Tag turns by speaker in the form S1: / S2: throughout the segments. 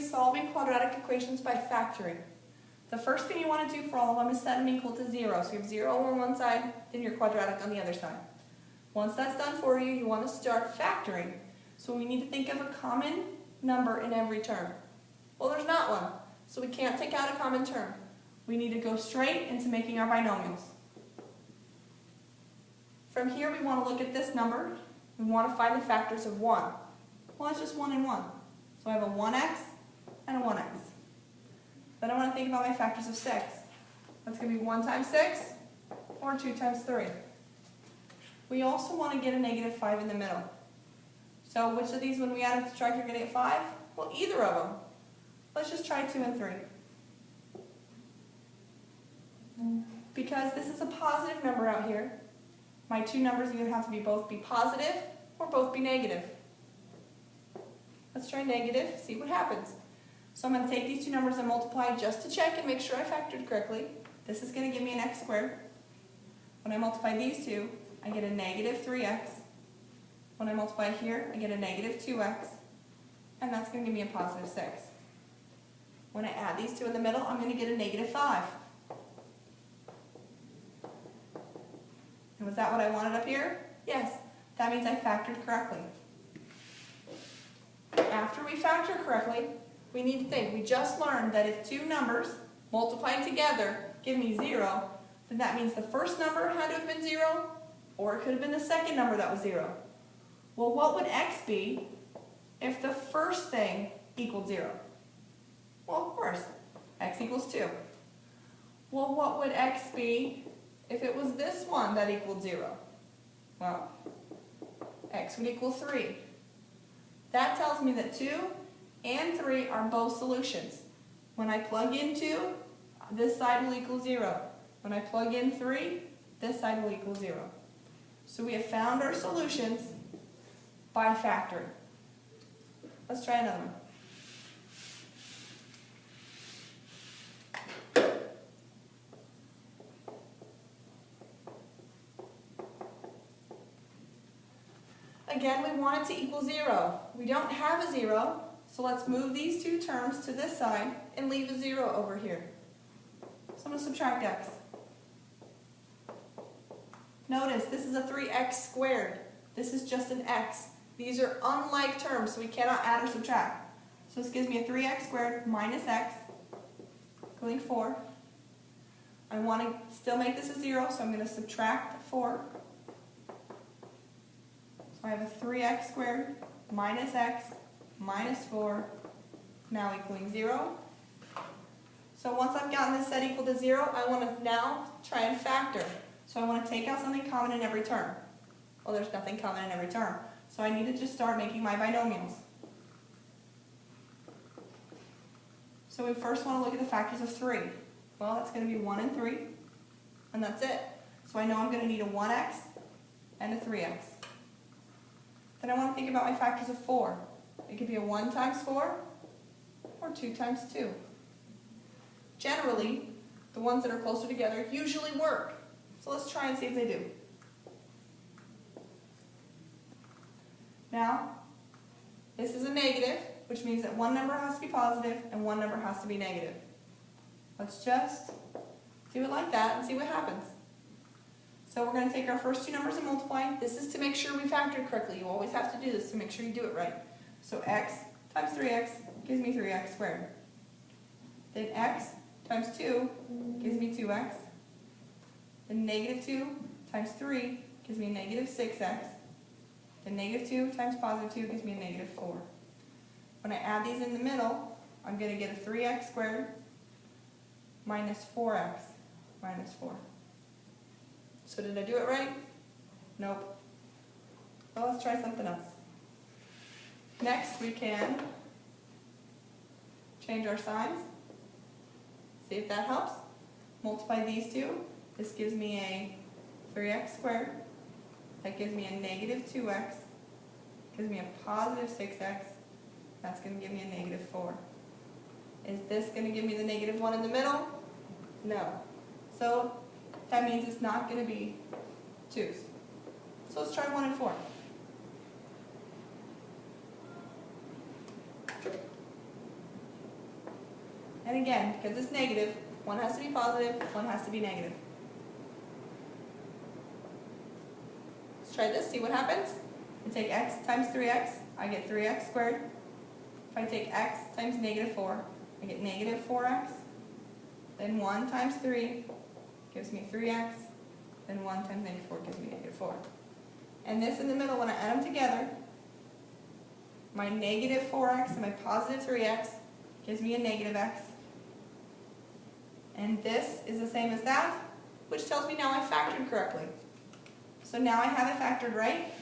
S1: be solving quadratic equations by factoring. The first thing you want to do for all of them is set them equal to 0. So you have 0 on one side, then your quadratic on the other side. Once that's done for you, you want to start factoring. So we need to think of a common number in every term. Well, there's not one, so we can't take out a common term. We need to go straight into making our binomials. From here, we want to look at this number. We want to find the factors of 1. Well, it's just 1 and 1. So I have a 1x and a 1x. Then I want to think about my factors of 6. That's going to be 1 times 6 or 2 times 3. We also want to get a negative 5 in the middle. So which of these, when we add and subtract, you're going to get 5? Well, either of them. Let's just try 2 and 3. Because this is a positive number out here, my two numbers either have to both be positive or both be negative. Let's try negative, see what happens. So I'm going to take these two numbers and multiply just to check and make sure I factored correctly. This is going to give me an x squared. When I multiply these two, I get a negative 3x. When I multiply here, I get a negative 2x. And that's going to give me a positive 6. When I add these two in the middle, I'm going to get a negative 5. And was that what I wanted up here? Yes. That means I factored correctly. After we factor correctly, we need to think. We just learned that if two numbers multiplied together give me 0, then that means the first number had to have been 0, or it could have been the second number that was 0. Well, what would x be if the first thing equaled 0? Well, of course, x equals 2. Well, what would x be if it was this one that equaled 0? Well, x would equal 3. That tells me that 2 and 3 are both solutions. When I plug in 2, this side will equal 0. When I plug in 3, this side will equal 0. So we have found our solutions by factoring. Let's try another one. Again, we want it to equal 0. We don't have a 0, so let's move these two terms to this side and leave a 0 over here. So I'm going to subtract x. Notice, this is a 3x squared. This is just an x. These are unlike terms, so we cannot add or subtract. So this gives me a 3x squared minus x equaling 4. I want to still make this a 0, so I'm going to subtract 4. So I have a 3x squared minus x minus 4 now equaling 0. So once I've gotten this set equal to 0, I want to now try and factor. So I want to take out something common in every term. Well, there's nothing common in every term. So I need to just start making my binomials. So we first want to look at the factors of 3. Well, that's going to be 1 and 3, and that's it. So I know I'm going to need a 1x and a 3x. Then I want to think about my factors of 4. It could be a 1 times 4 or 2 times 2. Generally, the ones that are closer together usually work. So let's try and see if they do. Now, this is a negative, which means that one number has to be positive and one number has to be negative. Let's just do it like that and see what happens. So we're going to take our first two numbers and multiply. This is to make sure we factored correctly. You always have to do this to make sure you do it right. So x times 3x gives me 3x squared. Then x times 2 gives me 2x. Then negative 2 times 3 gives me a negative 6x. Then negative 2 times positive 2 gives me a negative 4. When I add these in the middle, I'm going to get a 3x squared minus 4x minus 4. So did I do it right? Nope. Well, let's try something else. Next, we can change our signs. See if that helps. Multiply these two. This gives me a 3x squared. That gives me a negative 2x. Gives me a positive 6x. That's going to give me a negative 4. Is this going to give me the negative 1 in the middle? No. So that means it's not going to be 2's. So let's try 1 and 4. And again, because it's negative, one has to be positive, one has to be negative. Let's try this, see what happens. I take x times 3x, I get 3x squared. If I take x times negative 4, I get negative 4x. Then 1 times 3 gives me 3x. Then 1 times negative 4 gives me negative 4. And this in the middle, when I add them together, my negative 4x and my positive 3x gives me a negative x. And this is the same as that, which tells me now I factored correctly. So now I have it factored right.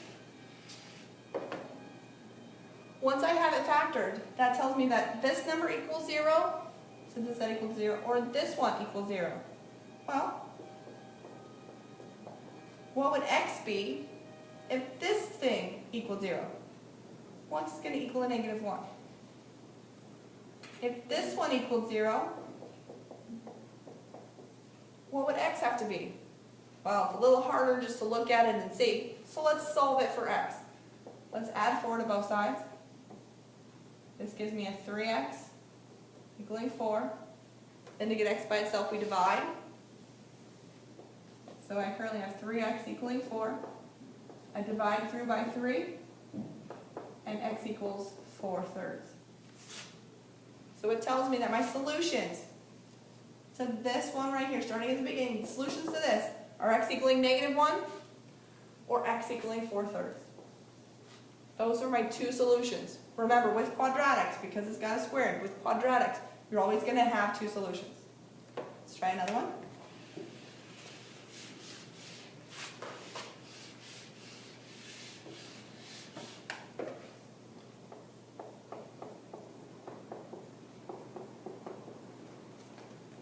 S1: Once I have it factored, that tells me that this number equals 0, since it's that equals 0, or this one equals 0. Well, what would x be if this thing equals 0? What's going to equal a negative 1? If this one equals 0, what would x have to be? Well, it's a little harder just to look at it and see. So let's solve it for x. Let's add 4 to both sides. This gives me a 3x equaling 4. Then to get x by itself, we divide. So I currently have 3x equaling 4. I divide through by 3. And x equals 4/3. So it tells me that my solutions to this one right here, starting at the beginning, the solutions to this are x equaling negative 1 or x equaling 4/3. Those are my two solutions. Remember, with quadratics, because it's got a squared, with quadratics, you're always going to have two solutions. Let's try another one.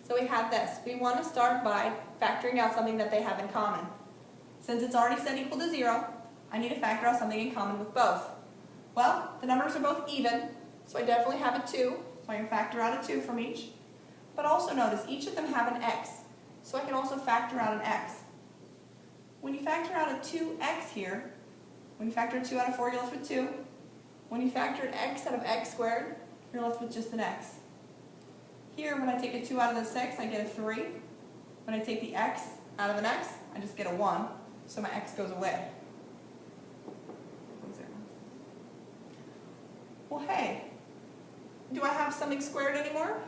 S1: So we have this. We want to start by factoring out something that they have in common. Since it's already set equal to 0, I need to factor out something in common with both. Well, the numbers are both even, so I definitely have a 2. So I can factor out a 2 from each. But also notice, each of them have an x. So I can also factor out an x. When you factor out a 2x here, when you factor 2 out of 4, you're left with 2. When you factor an x out of x squared, you're left with just an x. Here, when I take a 2 out of the 6, I get a 3. When I take the x out of an x, I just get a 1. So my x goes away. Well, hey, do I have something squared anymore?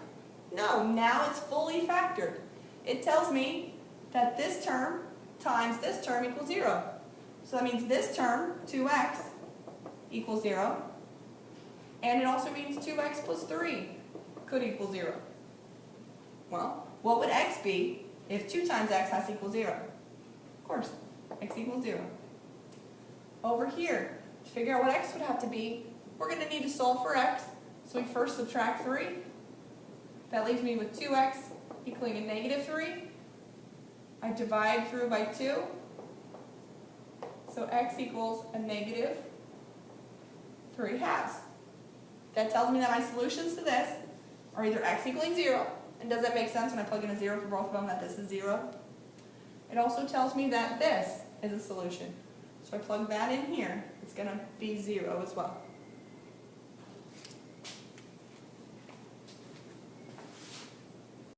S1: No, now it's fully factored. It tells me that this term times this term equals 0. So that means this term, 2x, equals 0. And it also means 2x plus 3 could equal 0. Well, what would x be if 2 times x has to equal 0? Of course, x equals 0. Over here, to figure out what x would have to be, we're going to need to solve for x. So we first subtract 3. That leaves me with 2x equaling a negative 3. I divide through by 2. So x equals a negative 3/2. That tells me that my solutions to this are either x equaling 0, and does that make sense when I plug in a 0 for both of them, that this is 0? It also tells me that this is a solution. So I plug that in here, it's going to be 0 as well.